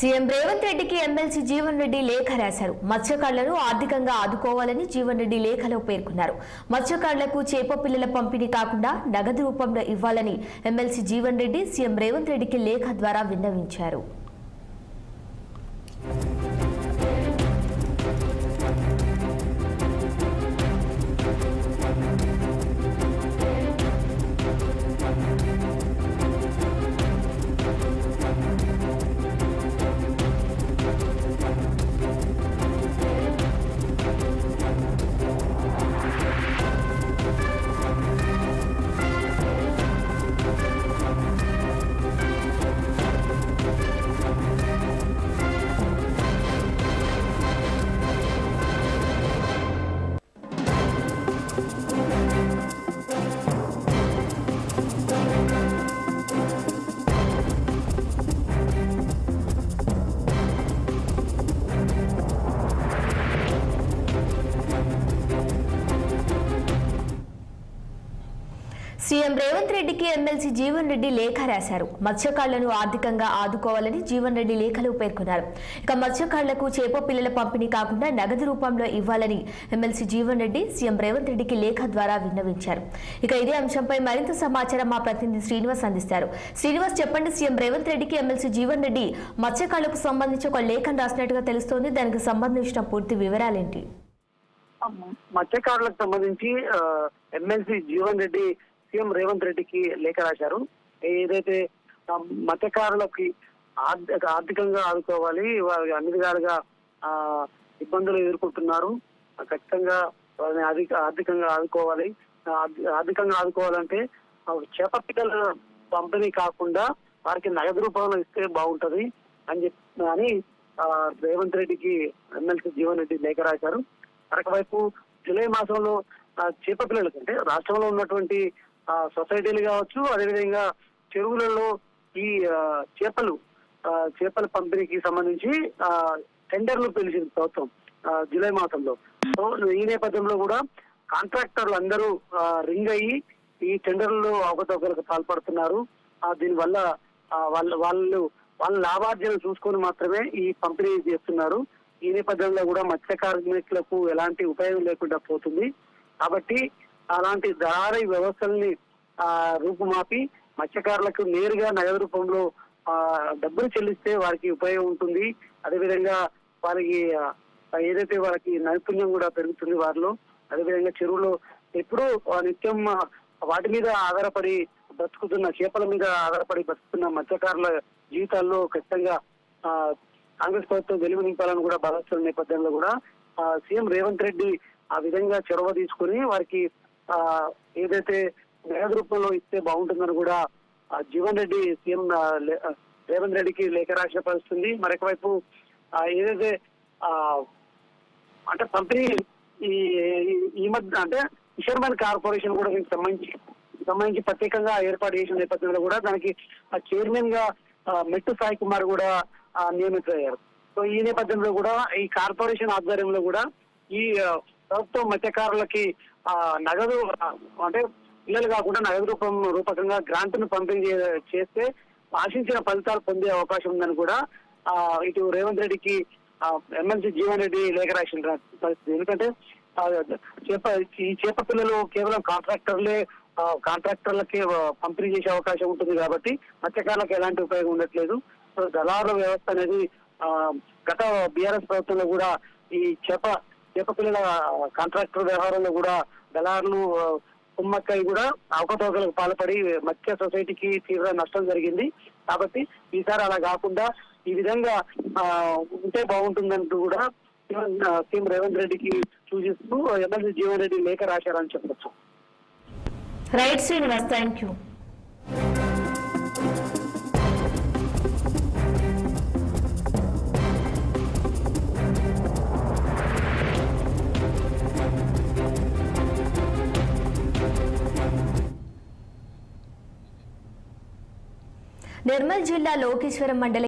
CM Revanth రెడ్డికి MLC Jeevan Reddy లేఖ రాశారు. మత్స్యకారులను ఆర్థికంగా ఆదుకోవాలని జీవన్ రెడ్డి లేఖలో పేర్కొన్నారు. మత్స్యకారులకు చేప పిల్లల పంపిణీ కాకుండా నగదు రూపంలో ఇవ్వాలని ఎమ్మెల్సీ జీవన్ రెడ్డి సీఎం రేవంత్ రెడ్డికి లేఖ ద్వారా విన్నవించారు. సీఎం రేవంత్ రెడ్డికి ఎమ్మెల్సీ జీవన్ రెడ్డి లేఖ రాశారు. మత్స్యకారులను ఆర్థికంగా ఆదుకోవాలని జీవన్ రెడ్డి లేఖలో పేర్కొన్నారు. ఇక మత్స్యకారులకు చేప పిల్లల పంపిణీ కాకుండా నగదు రూపంలో ఇవ్వాలని ఎమ్మెల్సీ జీవన్ రెడ్డి సీఎం రేవంత్ రెడ్డికి లేఖ ద్వారా విన్నవించారు. ఇక ఇదే అంశంపై మరింత సమాచారం మా ప్రతినిధి శ్రీనివాస్ అందిస్తారు. శ్రీనివాస్, చెప్పండి. సీఎం రేవంత్ రెడ్డికి ఎమ్మెల్సీ జీవన్ రెడ్డి మత్స్యకారులకు సంబంధించి ఒక లేఖను రాసినట్టుగా తెలుస్తోంది. దానికి సంబంధించిన పూర్తి వివరాలేంటి? మత్స్యకారులకు సంబంధించి ఎమ్మెల్సీ జీవన్ రెడ్డి సీఎం రేవంత్ రెడ్డికి లేఖ రాశారు. ఏదైతే మత్స్యకారులకి ఆర్థికంగా ఆదుకోవాలి, వారి అన్ని విధాలుగా ఇబ్బందులు ఎదుర్కొంటున్నారు, ఖచ్చితంగా వారిని ఆర్థికంగా ఆదుకోవాలి. ఆర్థికంగా ఆదుకోవాలంటే చేప పిల్లల పంపిణీ కాకుండా వారికి నగదు రూపంలో ఇస్తే బాగుంటది అని రేవంత్ రెడ్డికి ఎమ్మెల్సీ జీవన్ రెడ్డి లేఖ రాశారు. మరొకవైపు జూలై మాసంలో చేప పిల్లలకి అంటే రాష్ట్రంలో ఉన్నటువంటి సొసైటీలు కావచ్చు, అదేవిధంగా చెరువులలో ఈ చేపల పంపిణీకి సంబంధించి టెండర్లు పిలిచింది ప్రభుత్వం జూలై మాసంలో. సో ఈ నేపథ్యంలో కూడా కాంట్రాక్టర్లు అందరూ రింగ్ అయ్యి ఈ టెండర్లలో అవకతవకలకు పాల్పడుతున్నారు. దీనివల్ల వాళ్ళ లాభార్జన చూసుకొని మాత్రమే ఈ పంపిణీ చేస్తున్నారు. ఈ నేపథ్యంలో కూడా మత్స్య కార్మికులకు ఎలాంటి ఉపయోగం లేకుండా పోతుంది. కాబట్టి అలాంటి దళారీ వ్యవస్థల్ని రూపుమాపి మత్స్యకారులకు నేరుగా నగదు రూపంలో డబ్బులు చెల్లిస్తే వారికి ఉపయోగం ఉంటుంది. అదేవిధంగా వారికి ఏదైతే వారికి నైపుణ్యం కూడా పెరుగుతుంది వారిలో. అదేవిధంగా చెరువులో ఎప్పుడూ నిత్యం వాటి మీద ఆధారపడి బతుకుతున్న, చేపల మీద ఆధారపడి బతుకుతున్న మత్స్యకారుల జీవితాల్లో ఖచ్చితంగా కాంగ్రెస్ ప్రభుత్వం వెలుగు నింపాలని కూడా భావిస్తున్న నేపథ్యంలో కూడా సీఎం రేవంత్ రెడ్డి ఆ విధంగా చొరవ తీసుకుని వారికి ఏదైతే నగదు రూపంలో ఇస్తే బాగుంటుందని కూడా జీవన్ రెడ్డి సీఎం రేవంత్ రెడ్డికి లేఖ రాసిన పరిస్థితుంది. మరొకవైపు ఏదైతే అంటే పంపిణీ ఈ మధ్య అంటే ఫిషర్మెన్ కార్పొరేషన్ కూడా దీనికి సంబంధించి ప్రత్యేకంగా ఏర్పాటు చేసిన నేపథ్యంలో కూడా దానికి చైర్మన్ గా మెట్టు సాయి కుమార్ కూడా నియమితులయ్యారు. సో ఈ నేపథ్యంలో కూడా ఈ కార్పొరేషన్ ఆధ్వర్యంలో కూడా ఈ ప్రభుత్వం మత్స్యకారులకి నగదు అంటే పిల్లలు కాకుండా నగదు రూపకంగా గ్రాంట్ను పంపిణీ చేస్తే ఆశించిన ఫలితాలు పొందే అవకాశం ఉందని కూడా ఇటు రేవంత్ రెడ్డికి ఎమ్మెల్సీ జీవన్ రెడ్డి లేఖ రాసిన పరిస్థితి. ఎందుకంటే ఈ చేప పిల్లలు కేవలం కాంట్రాక్టర్లకే పంపిణీ చేసే అవకాశం ఉంటుంది కాబట్టి మత్స్యకారులకు ఎలాంటి ఉపయోగం ఉండట్లేదు. సో దళారుల వ్యవస్థ అనేది గత బీఆర్ఎస్ ప్రభుత్వంలో కూడా ఈ చేప పిల్లల కాంట్రాక్టర్ వ్యవహారంలో కూడా దళారులు కుమ్మక్కై కూడా అవకతవకలకు పాల్పడి మత్స్య సొసైటీకి తీవ్ర నష్టం జరిగింది. కాబట్టి ఈసారి అలా కాకుండా ఈ విధంగా ఉంటే బాగుంటుందంటూ కూడా సీఎం రేవంత్ రెడ్డికి సూచిస్తూ ఎమ్మెల్సీ జీవన్ రెడ్డి లేఖ రాశారని చెప్పొచ్చు. Right Srinivas, thank you. Nirmal జిల్లా లోకేశ్వరం మండలం